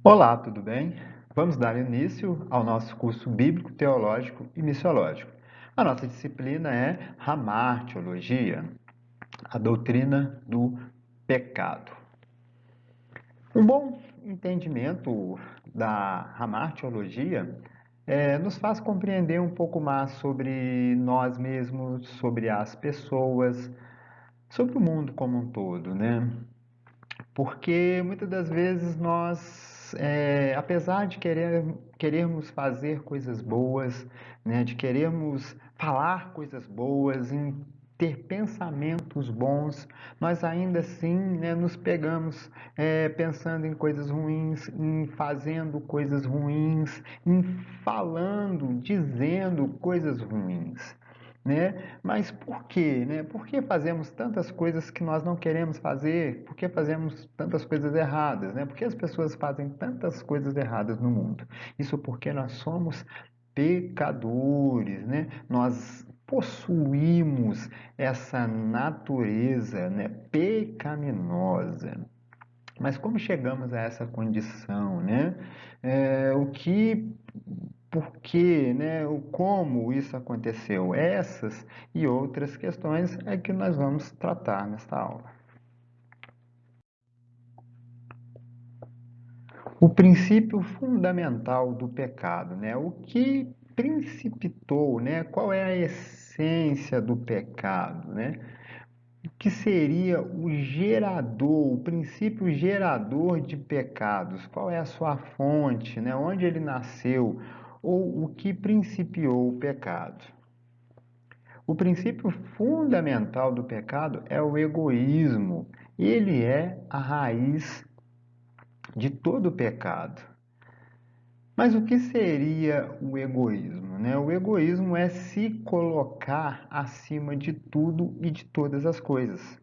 Olá, tudo bem? Vamos dar início ao nosso curso bíblico, teológico e missiológico. A nossa disciplina é Hamartiologia, a doutrina do pecado. Um bom entendimento da Hamartiologia nos faz compreender um pouco mais sobre nós mesmos, sobre as pessoas, sobre o mundo como um todo, né? Porque muitas das vezes nós, apesar de querermos fazer coisas boas, né, de querermos falar coisas boas, em ter pensamentos bons, nós ainda assim, né, nos pegamos pensando em coisas ruins, em fazendo coisas ruins, em falando, dizendo coisas ruins, né? Mas por quê, né? Por que fazemos tantas coisas que nós não queremos fazer? Por que fazemos tantas coisas erradas, né? Por que as pessoas fazem tantas coisas erradas no mundo? Isso porque nós somos pecadores, né? Nós possuímos essa natureza, né, pecaminosa. Mas como chegamos a essa condição, né? O que, por quê, né? O como isso aconteceu? Essas e outras questões é que nós vamos tratar nesta aula. O princípio fundamental do pecado, né? O que principitou, né? Qual é a essência do pecado, né? O que seria o gerador, o princípio gerador de pecados? Qual é a sua fonte, né? Onde ele nasceu? Ou o que principiou o pecado? O princípio fundamental do pecado é o egoísmo. Ele é a raiz de todo o pecado. Mas o que seria o egoísmo, né? O egoísmo é se colocar acima de tudo e de todas as coisas,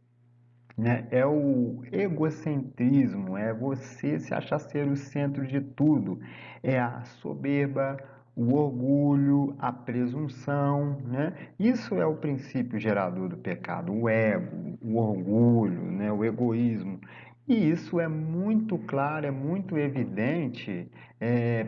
né? É o egocentrismo, é você se achar ser o centro de tudo, é a soberba, o orgulho, a presunção, né? Isso é o princípio gerador do pecado, o ego, o orgulho, né? O egoísmo. E isso é muito claro, é muito evidente,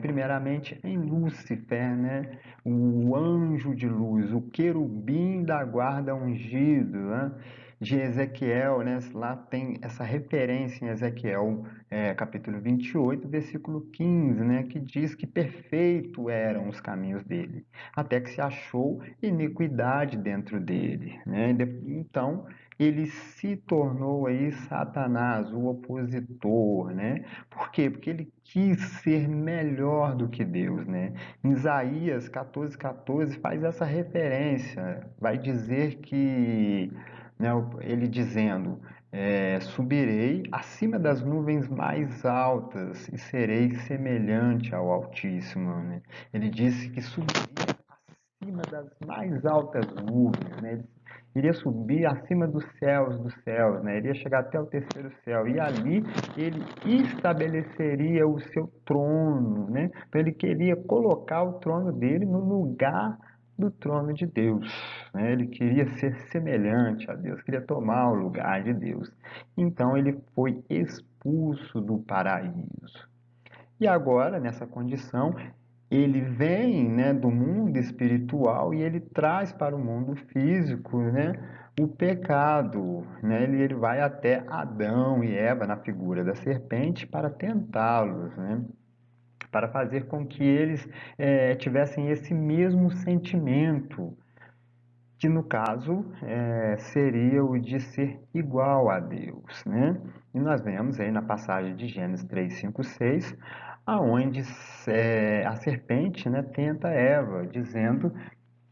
primeiramente em Lúcifer, né? O anjo de luz, o querubim da guarda ungido, né? De Ezequiel, né? Lá tem essa referência em Ezequiel, capítulo 28, versículo 15, né? Que diz que perfeito eram os caminhos dele, até que se achou iniquidade dentro dele, né? Então, ele se tornou aí Satanás, o opositor, né? Por quê? Porque ele quis ser melhor do que Deus, né? Em Isaías 14:14 faz essa referência, vai dizer que, né, ele dizendo, subirei acima das nuvens mais altas e serei semelhante ao Altíssimo, né? Ele disse que subiria acima das mais altas nuvens, né? Ele iria subir acima dos céus, né? Iria chegar até o terceiro céu e ali ele estabeleceria o seu trono, né? Então ele queria colocar o trono dele no lugar do trono de Deus, né? Ele queria ser semelhante a Deus, queria tomar o lugar de Deus. Então ele foi expulso do paraíso. E agora, nessa condição, ele vem, né, do mundo espiritual e ele traz para o mundo físico, né, o pecado, né? Ele vai até Adão e Eva na figura da serpente para tentá-los, né? Para fazer com que eles tivessem esse mesmo sentimento, que no caso seria o de ser igual a Deus, né? E nós vemos aí na passagem de Gênesis 3, 5, 6, aonde a serpente, né, tenta Eva, dizendo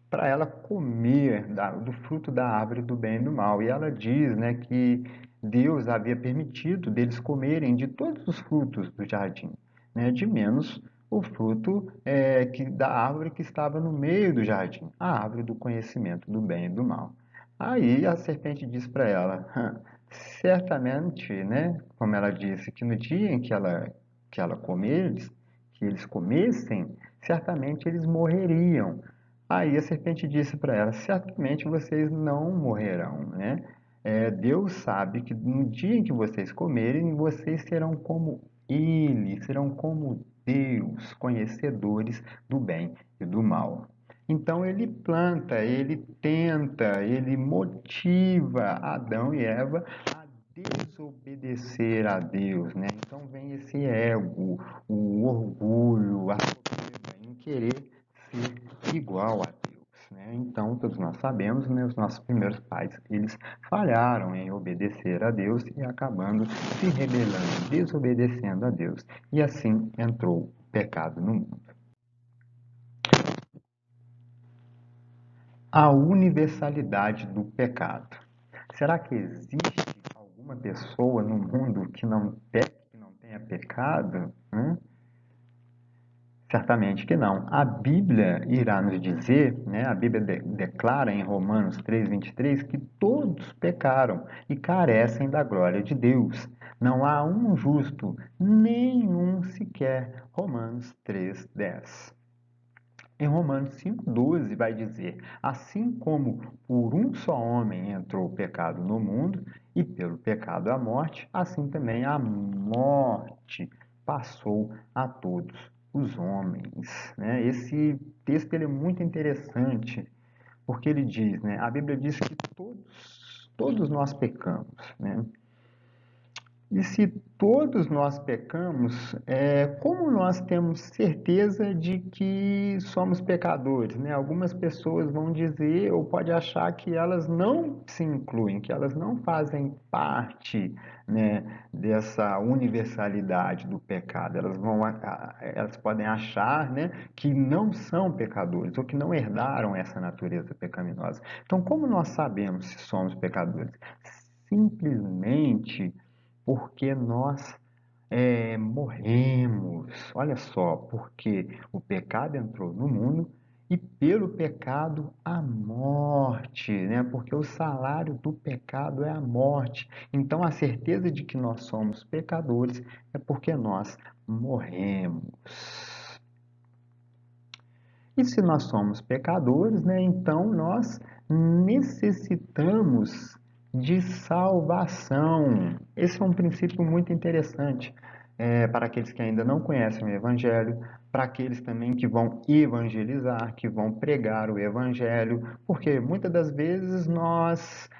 para ela comer do fruto da árvore do bem e do mal. E ela diz, né, que Deus havia permitido deles comerem de todos os frutos do jardim, né, de menos o fruto da árvore que estava no meio do jardim, a árvore do conhecimento do bem e do mal. Aí a serpente diz para ela, certamente, né, como ela disse, que no dia em que ela comer, que eles comessem, certamente eles morreriam. Aí a serpente disse para ela: certamente vocês não morrerão, né? Deus sabe que no dia em que vocês comerem, vocês serão como Ele, serão como Deus, conhecedores do bem e do mal. Então ele planta, ele tenta, ele motiva Adão e Eva a desobedecer a Deus, né? Então vem esse ego, o orgulho, a soberba em querer ser igual a Deus, né? Então todos nós sabemos, né, os nossos primeiros pais, eles falharam em obedecer a Deus e acabando se rebelando, desobedecendo a Deus. E assim entrou o pecado no mundo. A universalidade do pecado. Será que existe alguma pessoa no mundo que não peque, que não tenha pecado? Certamente que não. A Bíblia irá nos dizer, né, a Bíblia declara em Romanos 3:23 que todos pecaram e carecem da glória de Deus. Não há um justo, nenhum sequer. Romanos 3:10. Em Romanos 5:12 vai dizer: assim como por um só homem entrou o pecado no mundo, e pelo pecado a morte, assim também a morte passou a todos os homens. Né? Esse texto ele é muito interessante, porque ele diz, né? A Bíblia diz que todos nós pecamos. Né? E se todos nós pecamos, como nós temos certeza de que somos pecadores, né? Algumas pessoas vão dizer ou pode achar que elas não se incluem, que elas não fazem parte, né, dessa universalidade do pecado. Elas podem achar, né, que não são pecadores ou que não herdaram essa natureza pecaminosa. Então, como nós sabemos se somos pecadores? Simplesmente porque nós morremos. Olha só, porque o pecado entrou no mundo e pelo pecado a morte, né? Porque o salário do pecado é a morte. Então a certeza de que nós somos pecadores é porque nós morremos. E se nós somos pecadores, né, então nós necessitamos de salvação. Esse é um princípio muito interessante para aqueles que ainda não conhecem o Evangelho, para aqueles também que vão evangelizar, que vão pregar o Evangelho, porque muitas das vezes nós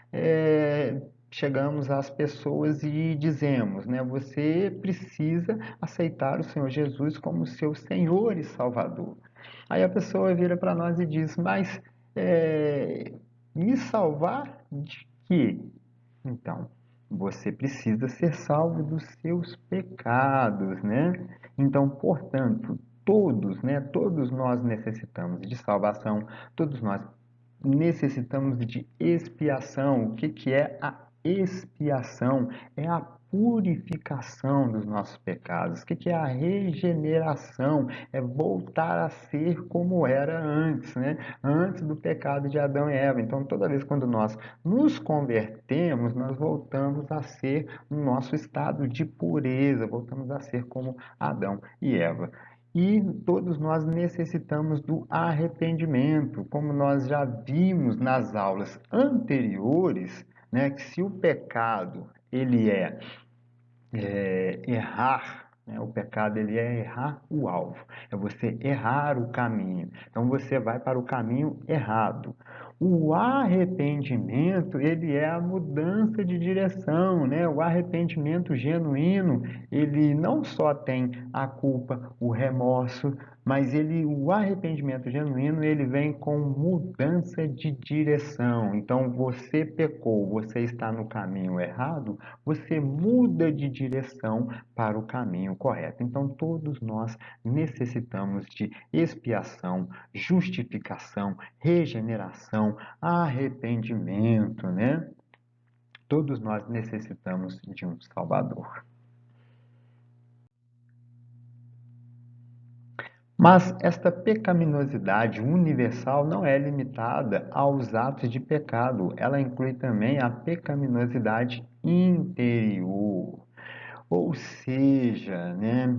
chegamos às pessoas e dizemos, né, você precisa aceitar o Senhor Jesus como seu Senhor e Salvador. Aí a pessoa vira para nós e diz: mas me salvar de quê? Então, você precisa ser salvo dos seus pecados, né? Então, portanto, todos, né? Todos nós necessitamos de salvação, todos nós necessitamos de expiação. O que que é a expiação? É a purificação dos nossos pecados. O que que é a regeneração? É voltar a ser como era antes, né? Antes do pecado de Adão e Eva. Então, toda vez quando nós nos convertemos, nós voltamos a ser no nosso estado de pureza, voltamos a ser como Adão e Eva. E todos nós necessitamos do arrependimento, como nós já vimos nas aulas anteriores, né, que se o pecado ele errar, né, o pecado ele é errar o alvo, é você errar o caminho. Então você vai para o caminho errado. O arrependimento, ele é a mudança de direção, né? O arrependimento genuíno, ele não só tem a culpa, o remorso, mas o arrependimento genuíno, ele vem com mudança de direção. Então você pecou, você está no caminho errado, você muda de direção para o caminho correto. Então todos nós necessitamos de expiação, justificação, regeneração, arrependimento, né? Todos nós necessitamos de um Salvador. Mas esta pecaminosidade universal não é limitada aos atos de pecado, ela inclui também a pecaminosidade interior. Ou seja, né,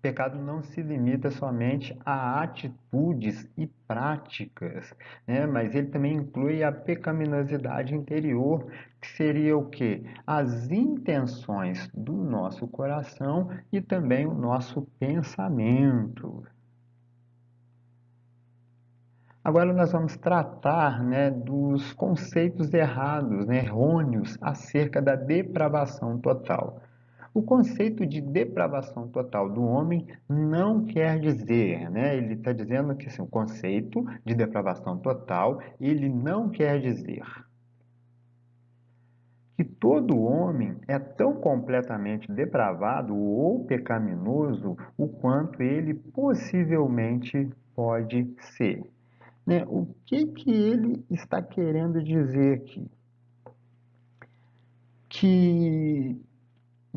pecado não se limita somente a atitudes e práticas, né? Mas ele também inclui a pecaminosidade interior, que seria o quê? As intenções do nosso coração e também o nosso pensamento. Agora nós vamos tratar, né, dos conceitos errados, né, errôneos acerca da depravação total. O conceito de depravação total do homem não quer dizer, né, ele está dizendo que assim, o conceito de depravação total, ele não quer dizer que todo homem é tão completamente depravado ou pecaminoso o quanto ele possivelmente pode ser, né? O que que ele está querendo dizer aqui? Que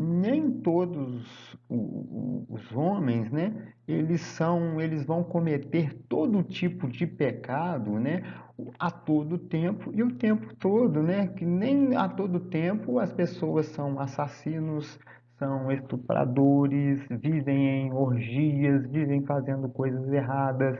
nem todos os homens, né, eles vão cometer todo tipo de pecado, né, a todo tempo e o tempo todo, né, que nem a todo tempo as pessoas são assassinos, são estupradores, vivem em orgias, vivem fazendo coisas erradas.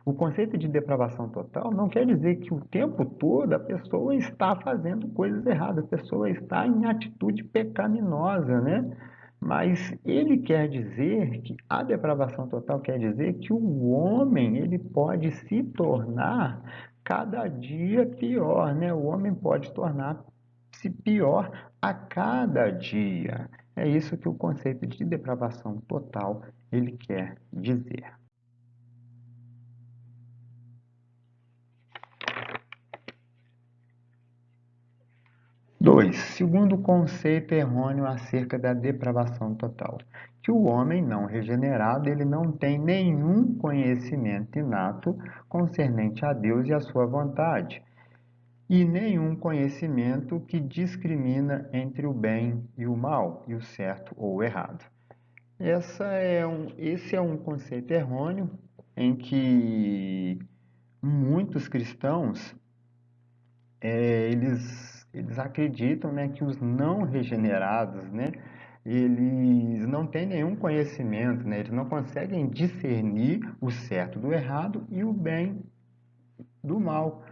O conceito de depravação total não quer dizer que o tempo todo a pessoa está fazendo coisas erradas, a pessoa está em atitude pecaminosa, né? Mas ele quer dizer que a depravação total quer dizer que o homem ele pode se tornar cada dia pior, né? O homem pode tornar-se pior a cada dia. É isso que o conceito de depravação total ele quer dizer. 2. Segundo conceito errôneo acerca da depravação total, que o homem não regenerado ele não tem nenhum conhecimento inato concernente a Deus e a sua vontade, e nenhum conhecimento que discrimina entre o bem e o mal, e o certo ou o errado. Esse é um conceito errôneo em que muitos cristãos eles acreditam, né, que os não regenerados, né, eles não têm nenhum conhecimento, né, eles não conseguem discernir o certo do errado e o bem do mal.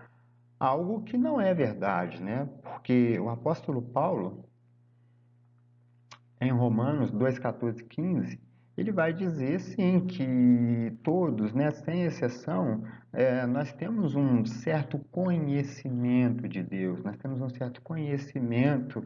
Algo que não é verdade, né? Porque o apóstolo Paulo, em Romanos 2, 14, 15, ele vai dizer sim que todos, né, sem exceção, nós temos um certo conhecimento de Deus, nós temos um certo conhecimento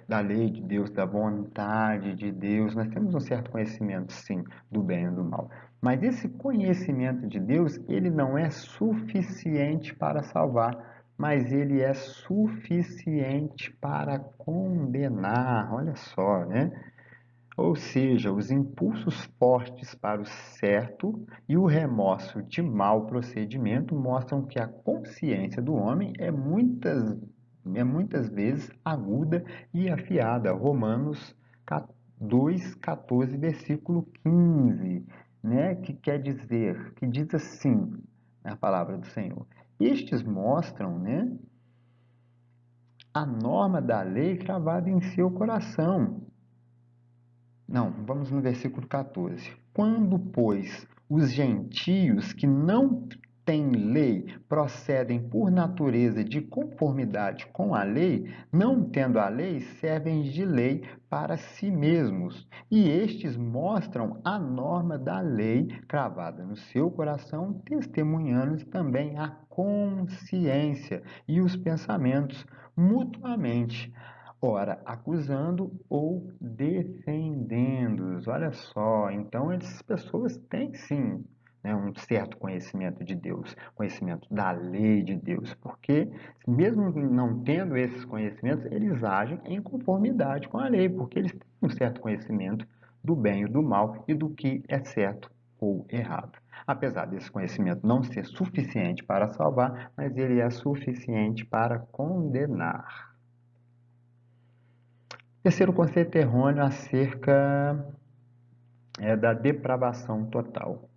da lei de Deus, da vontade de Deus, nós temos um certo conhecimento sim do bem e do mal. Mas esse conhecimento de Deus, ele não é suficiente para salvar, mas ele é suficiente para condenar. Olha só, né? Ou seja, os impulsos fortes para o certo e o remorso de mau procedimento mostram que a consciência do homem é muitas vezes aguda e afiada. Romanos 2, 14, versículo 15, né? Que quer dizer, que diz assim, na palavra do Senhor. Estes mostram, né, a norma da lei cravada em seu coração. Não, vamos no versículo 14. Quando, pois, os gentios que não têm lei procedem por natureza de conformidade com a lei, não tendo a lei, servem de lei para si mesmos. E estes mostram a norma da lei cravada no seu coração, testemunhando também a consciência e os pensamentos mutuamente, ora acusando ou defendendo-os. Olha só, então essas pessoas têm sim, né, um certo conhecimento de Deus, conhecimento da lei de Deus, porque mesmo não tendo esses conhecimentos, eles agem em conformidade com a lei, porque eles têm um certo conhecimento do bem e do mal e do que é certo ou errado. Apesar desse conhecimento não ser suficiente para salvar, mas ele é suficiente para condenar. Terceiro conceito errôneo acerca da depravação total.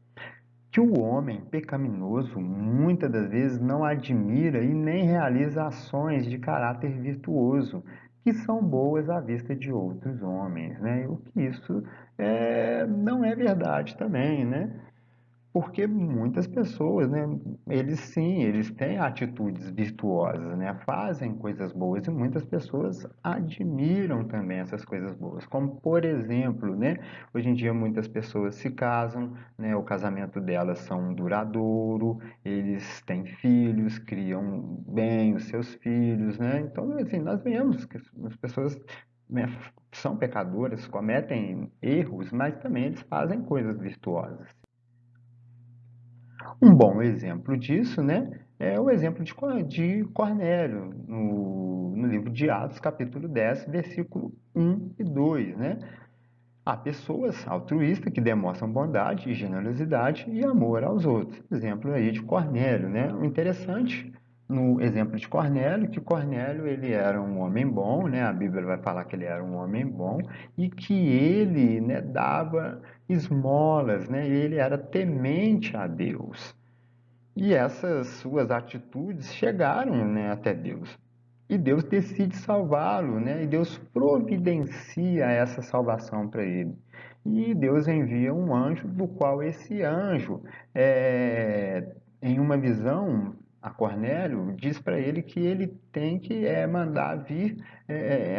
Que o homem pecaminoso muitas das vezes não admira e nem realiza ações de caráter virtuoso, que são boas à vista de outros homens, né? O que isso não é verdade também, né? Porque muitas pessoas, né, eles sim, eles têm atitudes virtuosas, né, fazem coisas boas e muitas pessoas admiram também essas coisas boas. Como, por exemplo, né, hoje em dia muitas pessoas se casam, né, o casamento delas são duradouro, eles têm filhos, criam bem os seus filhos, né? Então, assim, nós vemos que as pessoas, né, são pecadoras, cometem erros, mas também eles fazem coisas virtuosas. Um bom exemplo disso, né, é o exemplo de Cornélio, no livro de Atos, capítulo 10, versículo 1 e 2, né? Há pessoas altruístas que demonstram bondade, generosidade e amor aos outros. Exemplo aí de Cornélio, né? O interessante no exemplo de Cornélio, que Cornélio ele era um homem bom, né? A Bíblia vai falar que ele era um homem bom e que ele, né, dava esmolas, né? Ele era temente a Deus. E essas suas atitudes chegaram, né, até Deus. E Deus decide salvá-lo, né? E Deus providencia essa salvação para ele. E Deus envia um anjo, do qual esse anjo, em uma visão a Cornélio, diz para ele que ele tem que mandar vir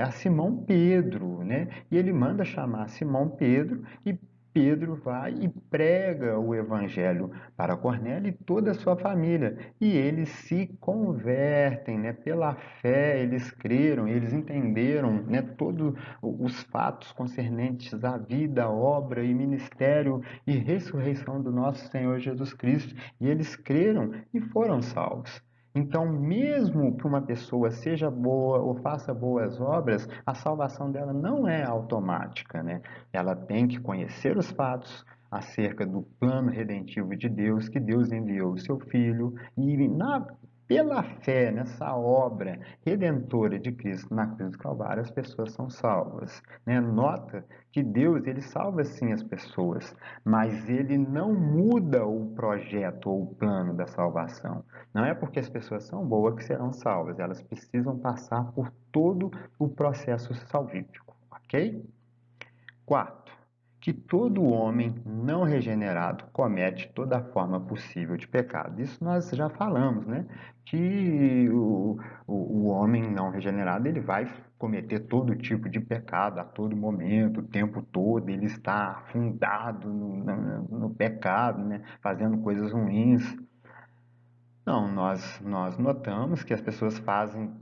a Simão Pedro, né? E ele manda chamar Simão Pedro e Pedro vai e prega o evangelho para Cornélio e toda a sua família. E eles se convertem, né? Pela fé, eles creram, eles entenderam, né, todos os fatos concernentes à vida, obra e ministério e ressurreição do nosso Senhor Jesus Cristo. E eles creram e foram salvos. Então, mesmo que uma pessoa seja boa ou faça boas obras, a salvação dela não é automática, né? Ela tem que conhecer os fatos acerca do plano redentivo de Deus, que Deus enviou o seu Filho, e pela fé nessa obra redentora de Cristo na cruz do Calvário, as pessoas são salvas, né? Nota que Deus, ele salva sim as pessoas, mas ele não muda o projeto ou o plano da salvação. Não é porque as pessoas são boas que serão salvas, elas precisam passar por todo o processo salvífico, ok? Quarto, que todo homem não regenerado comete toda forma possível de pecado. Isso nós já falamos, né? Que o homem não regenerado ele vai cometer todo tipo de pecado a todo momento, o tempo todo, ele está afundado no pecado, né? Fazendo coisas ruins. Não, nós notamos que as pessoas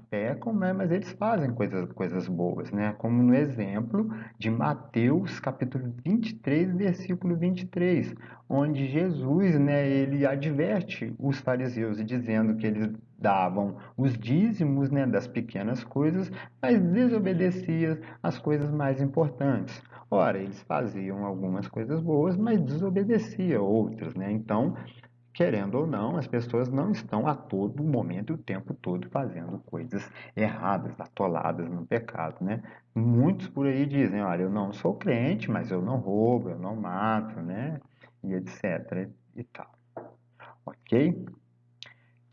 pecam, né, mas eles fazem coisas boas, né? Como no exemplo de Mateus, capítulo 23, versículo 23, onde Jesus, né, ele adverte os fariseus dizendo que eles davam os dízimos, né, das pequenas coisas, mas desobedeciam as coisas mais importantes. Ora, eles faziam algumas coisas boas, mas desobedeciam outras, né? Então, querendo ou não, as pessoas não estão a todo momento e o tempo todo fazendo coisas erradas, atoladas no pecado, né? Muitos por aí dizem, olha, eu não sou crente, mas eu não roubo, eu não mato, né? E etc. e tal. Ok?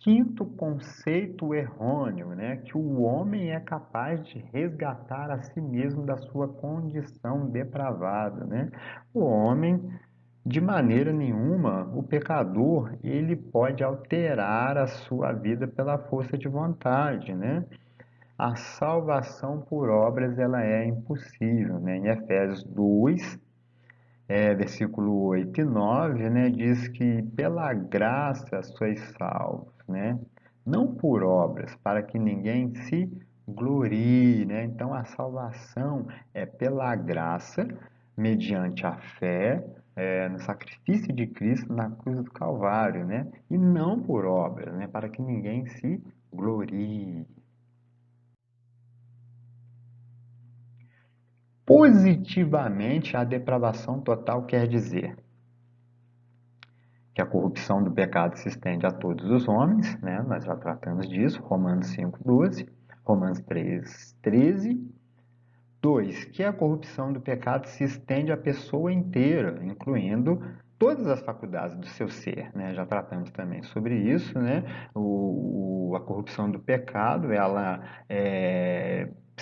Quinto conceito errôneo, né? Que o homem é capaz de resgatar a si mesmo da sua condição depravada, né? O homem de maneira nenhuma, o pecador, ele pode alterar a sua vida pela força de vontade, né? A salvação por obras, ela é impossível, né? Em Efésios 2, versículo 8 e 9, né, diz que pela graça sois salvos, né? Não por obras, para que ninguém se glorie, né? Então a salvação é pela graça, mediante a fé, no sacrifício de Cristo na cruz do Calvário, né? E não por obras, né? Para que ninguém se glorie. Positivamente, a depravação total quer dizer que a corrupção do pecado se estende a todos os homens, né? Nós já tratamos disso, Romanos 5:12, Romanos 3:13. 2, que a corrupção do pecado se estende à pessoa inteira, incluindo todas as faculdades do seu ser, né? Já tratamos também sobre isso, né? A corrupção do pecado, ela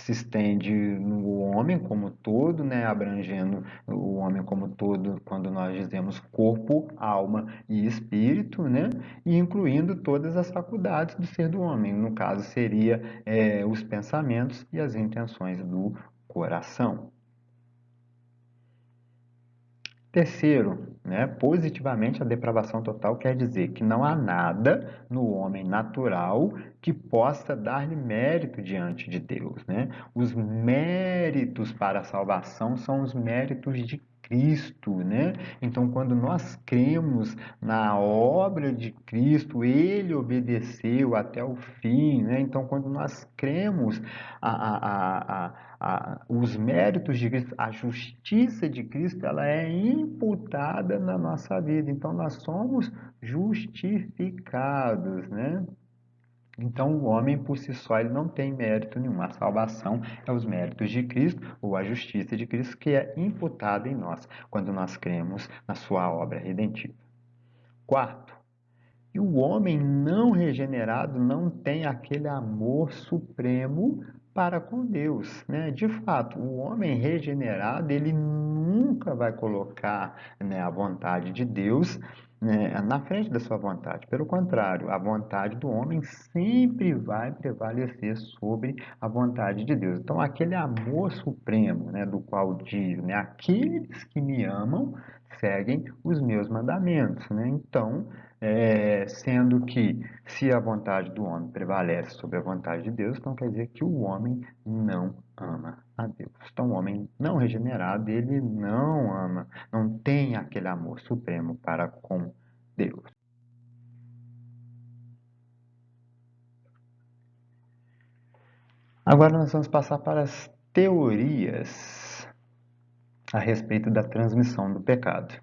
se estende no homem como todo, né, abrangendo o homem como todo quando nós dizemos corpo, alma e espírito, né, e incluindo todas as faculdades do ser do homem. No caso, seria os pensamentos e as intenções do coração. Terceiro, né, positivamente, a depravação total quer dizer que não há nada no homem natural que possa dar-lhe mérito diante de Deus, né? Os méritos para a salvação são os méritos de Cristo, né? Então, quando nós cremos na obra de Cristo, ele obedeceu até o fim, né? Então, quando nós cremos os méritos de Cristo, a justiça de Cristo, ela é imputada na nossa vida. Então, nós somos justificados, né? Então, o homem por si só ele não tem mérito nenhum. A salvação é os méritos de Cristo ou a justiça de Cristo que é imputada em nós quando nós cremos na sua obra redentiva. Quarto, e o homem não regenerado não tem aquele amor supremo para com Deus, né? De fato, o homem regenerado, ele nunca vai colocar, né, a vontade de Deus, né, na frente da sua vontade. Pelo contrário, a vontade do homem sempre vai prevalecer sobre a vontade de Deus. Então, aquele amor supremo, né, do qual diz, né, aqueles que me amam seguem os meus mandamentos, né? Então, sendo que se a vontade do homem prevalece sobre a vontade de Deus, então quer dizer que o homem não ama a Deus. Então, o homem não regenerado, ele não ama, não tem aquele amor supremo para com Deus. Agora nós vamos passar para as teorias a respeito da transmissão do pecado.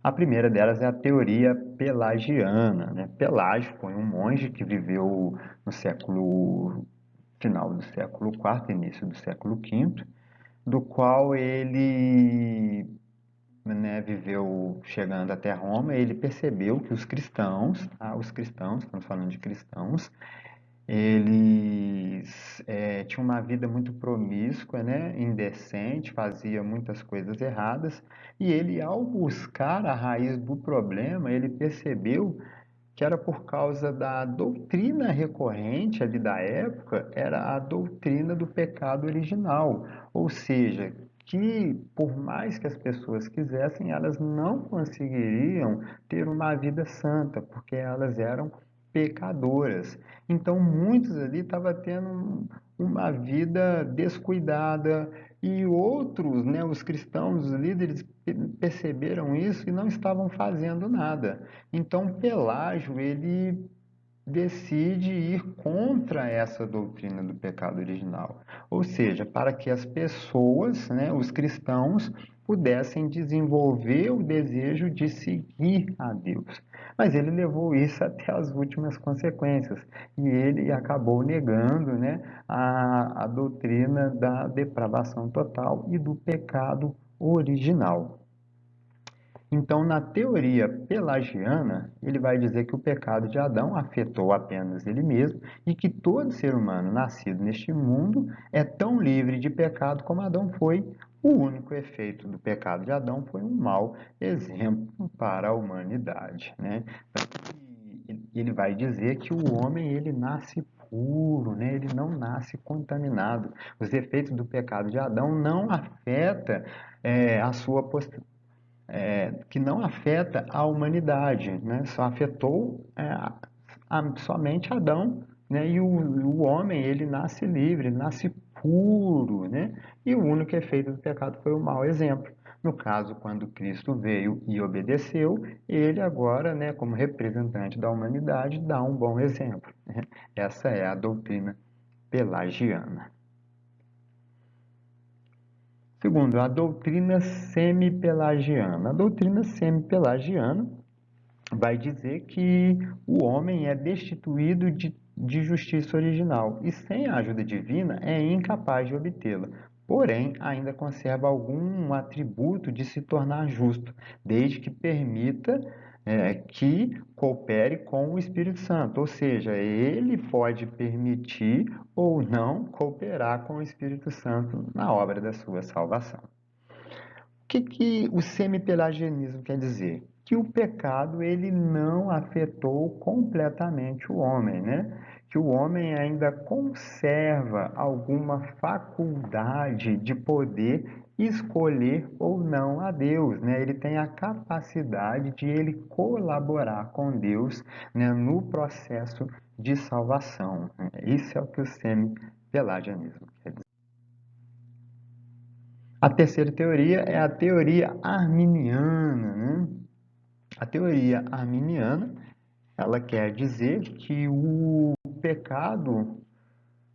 A primeira delas é a teoria pelagiana, né? Pelágio foi um monge que viveu no final do século IV, início do século V, do qual ele, né, viveu chegando até Roma. Ele percebeu que os cristãos, estamos falando de cristãos, eles tinham uma vida muito promíscua, né, indecente, fazia muitas coisas erradas, e ele, ao buscar a raiz do problema, ele percebeu que era por causa da doutrina recorrente ali da época, era a doutrina do pecado original, ou seja, que por mais que as pessoas quisessem, elas não conseguiriam ter uma vida santa, porque elas eram pecadoras. Então, muitos ali estavam tendo uma vida descuidada e outros, né, os cristãos, os líderes, perceberam isso e não estavam fazendo nada. Então, Pelágio, ele decide ir contra essa doutrina do pecado original, ou seja, para que as pessoas, né, os cristãos, pudessem desenvolver o desejo de seguir a Deus. Mas ele levou isso até as últimas consequências e ele acabou negando, né, a doutrina da depravação total e do pecado original. Então, na teoria pelagiana, ele vai dizer que o pecado de Adão afetou apenas ele mesmo e que todo ser humano nascido neste mundo é tão livre de pecado como Adão foi. O único efeito do pecado de Adão foi um mau exemplo para a humanidade, né? Ele vai dizer que o homem ele nasce puro, né? Ele não nasce contaminado. Os efeitos do pecado de Adão não afetam a sua que não afeta a humanidade, né? Só afetou somente Adão, né? E o homem ele nasce livre, ele nasce puro, né? E o único efeito do pecado foi o mau exemplo. No caso, quando Cristo veio e obedeceu, ele agora, né, como representante da humanidade, dá um bom exemplo, né? Essa é a doutrina pelagiana. Segundo, a doutrina semi-pelagiana. A doutrina semi-pelagiana vai dizer que o homem é destituído de justiça original e, sem a ajuda divina, é incapaz de obtê-la. Porém, ainda conserva algum atributo de se tornar justo, desde que permita que coopere com o Espírito Santo, ou seja, ele pode permitir ou não cooperar com o Espírito Santo na obra da sua salvação. O que o semipelagianismo quer dizer? Que o pecado ele não afetou completamente o homem, né? Que o homem ainda conserva alguma faculdade de poder escolher ou não a Deus, né? Ele tem a capacidade de ele colaborar com Deus, né, no processo de salvação. Isso é o que o semipelagianismo quer dizer. A terceira teoria é a teoria arminiana, né? A teoria arminiana, ela quer dizer que o pecado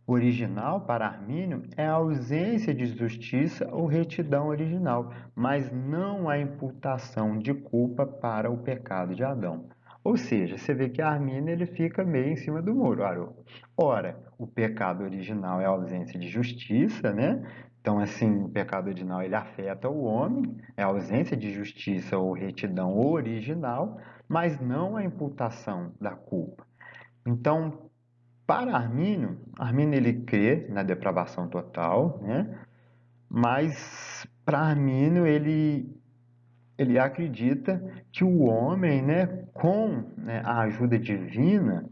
original para Armínio é a ausência de justiça ou retidão original, mas não a imputação de culpa para o pecado de Adão. Ou seja, você vê que Armínio ele fica meio em cima do muro. Ora, o pecado original é a ausência de justiça, né? Então, assim, o pecado original ele afeta o homem, é a ausência de justiça ou retidão original, mas não a imputação da culpa. Então, para Armínio ele crê na depravação total, né? Mas para Armínio ele acredita que o homem, né, com, né, a ajuda divina,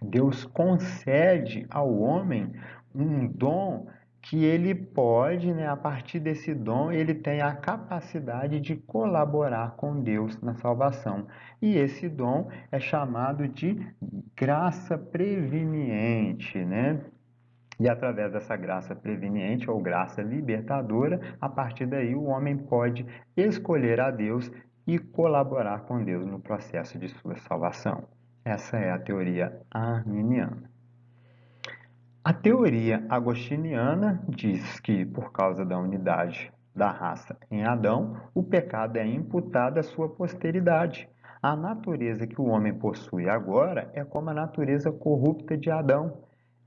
Deus concede ao homem um dom que ele pode, né, a partir desse dom, ele tem a capacidade de colaborar com Deus na salvação. E esse dom é chamado de graça preveniente, né? E através dessa graça preveniente ou graça libertadora, a partir daí o homem pode escolher a Deus e colaborar com Deus no processo de sua salvação. Essa é a teoria arminiana. A teoria agostiniana diz que, por causa da unidade da raça em Adão, o pecado é imputado à sua posteridade. A natureza que o homem possui agora é como a natureza corrupta de Adão.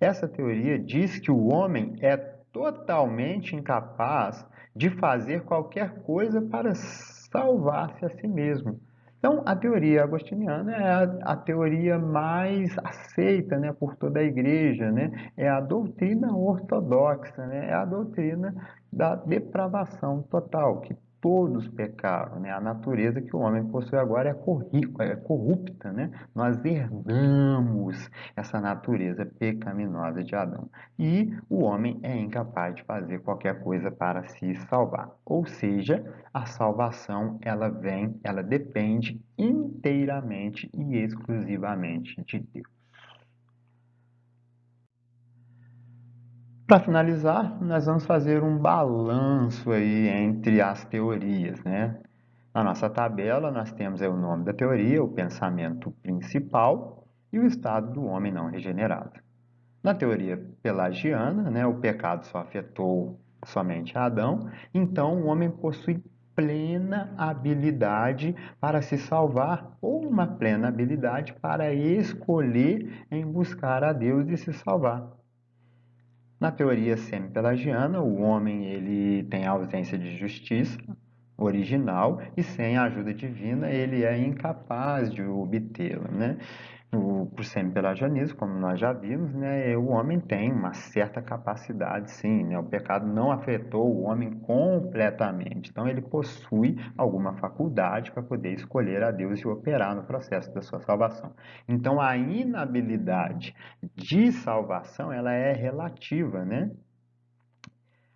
Essa teoria diz que o homem é totalmente incapaz de fazer qualquer coisa para salvar-se a si mesmo. Então, a teoria agostiniana é a teoria mais aceita, né, por toda a igreja, né? É a doutrina ortodoxa, né? É a doutrina da depravação total, que todos pecaram, né? A natureza que o homem possui agora é corrupta, né? Nós herdamos essa natureza pecaminosa de Adão. E o homem é incapaz de fazer qualquer coisa para se salvar. Ou seja, a salvação ela depende inteiramente e exclusivamente de Deus. Para finalizar, nós vamos fazer um balanço aí entre as teorias, né? Na nossa tabela, nós temos aí o nome da teoria, o pensamento principal e o estado do homem não regenerado. Na teoria pelagiana, né, o pecado só afetou somente Adão, então o homem possui plena habilidade para se salvar ou uma plena habilidade para escolher em buscar a Deus e se salvar. Na teoria semi-pelagiana, o homem ele tem a ausência de justiça original e sem a ajuda divina ele é incapaz de obtê-la, né? Por semi-pelagianismo, como nós já vimos, né, o homem tem uma certa capacidade, sim, né? O pecado não afetou o homem completamente, então ele possui alguma faculdade para poder escolher a Deus e operar no processo da sua salvação. Então a inabilidade de salvação ela é relativa, né?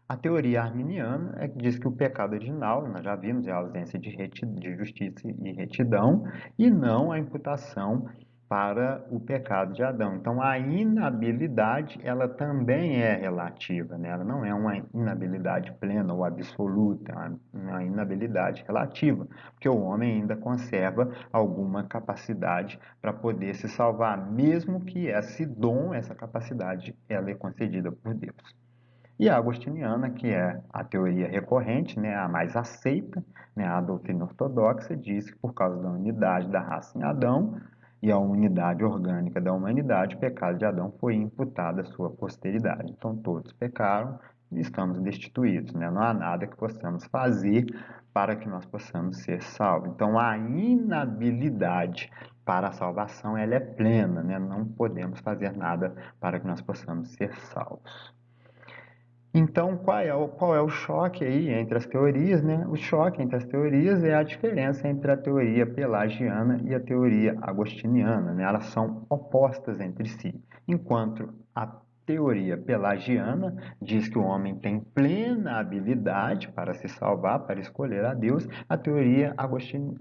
A teoria arminiana é que diz que o pecado original, nós já vimos, é a ausência de justiça e retidão, e não a imputação para o pecado de Adão. Então, a inabilidade, ela também é relativa, né? Ela não é uma inabilidade plena ou absoluta, é uma inabilidade relativa, porque o homem ainda conserva alguma capacidade para poder se salvar, mesmo que esse dom, essa capacidade, ela é concedida por Deus. E a agostiniana, que é a teoria recorrente, né, a mais aceita, né, a doutrina ortodoxa, diz que por causa da unidade da raça em Adão e a unidade orgânica da humanidade, o pecado de Adão foi imputado à sua posteridade. Então todos pecaram e estamos destituídos, né? Não há nada que possamos fazer para que nós possamos ser salvos. Então, a inabilidade para a salvação ela é plena, né? Não podemos fazer nada para que nós possamos ser salvos. Então, qual é o choque aí entre as teorias, né? O choque entre as teorias é a diferença entre a teoria pelagiana e a teoria agostiniana, né? Elas são opostas entre si. Enquanto a teoria pelagiana diz que o homem tem plena habilidade para se salvar, para escolher a Deus, a teoria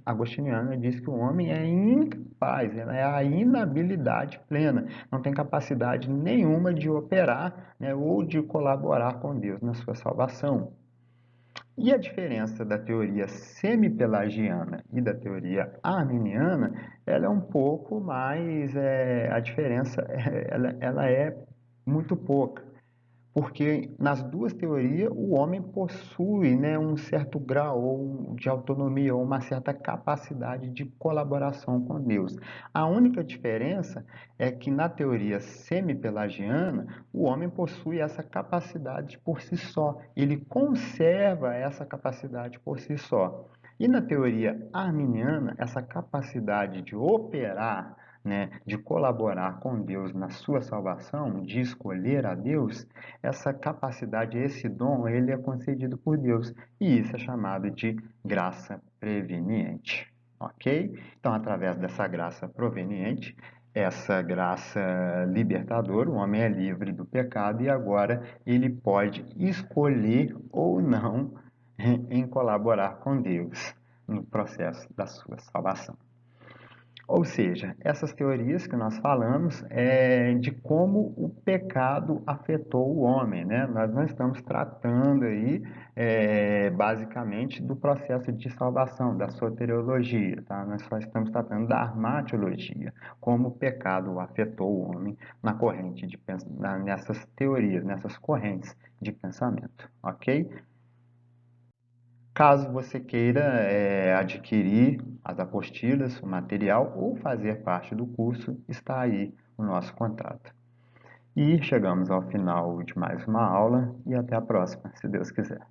agostiniana diz que o homem é incapaz, é a inabilidade plena, não tem capacidade nenhuma de operar, né, ou de colaborar com Deus na sua salvação. E a diferença da teoria semi-pelagiana e da teoria arminiana, ela é um pouco mais, a diferença ela é muito pouca, porque nas duas teorias o homem possui, né, um certo grau de autonomia ou uma certa capacidade de colaboração com Deus. A única diferença é que na teoria semi-pelagiana o homem possui essa capacidade por si só, ele conserva essa capacidade por si só. E na teoria arminiana, essa capacidade de operar, né, de colaborar com Deus na sua salvação, de escolher a Deus, essa capacidade, esse dom, ele é concedido por Deus. E isso é chamado de graça preveniente. Ok? Então, através dessa graça proveniente, essa graça libertadora, o homem é livre do pecado e agora ele pode escolher ou não em colaborar com Deus no processo da sua salvação. Ou seja, essas teorias que nós falamos é de como o pecado afetou o homem, né? Nós não estamos tratando aí basicamente do processo de salvação, da soteriologia, tá? Nós só estamos tratando da armatiologia, como o pecado afetou o homem na corrente de nessas teorias, nessas correntes de pensamento, ok? Caso você queira adquirir as apostilas, o material ou fazer parte do curso, está aí o nosso contato. E chegamos ao final de mais uma aula e até a próxima, se Deus quiser.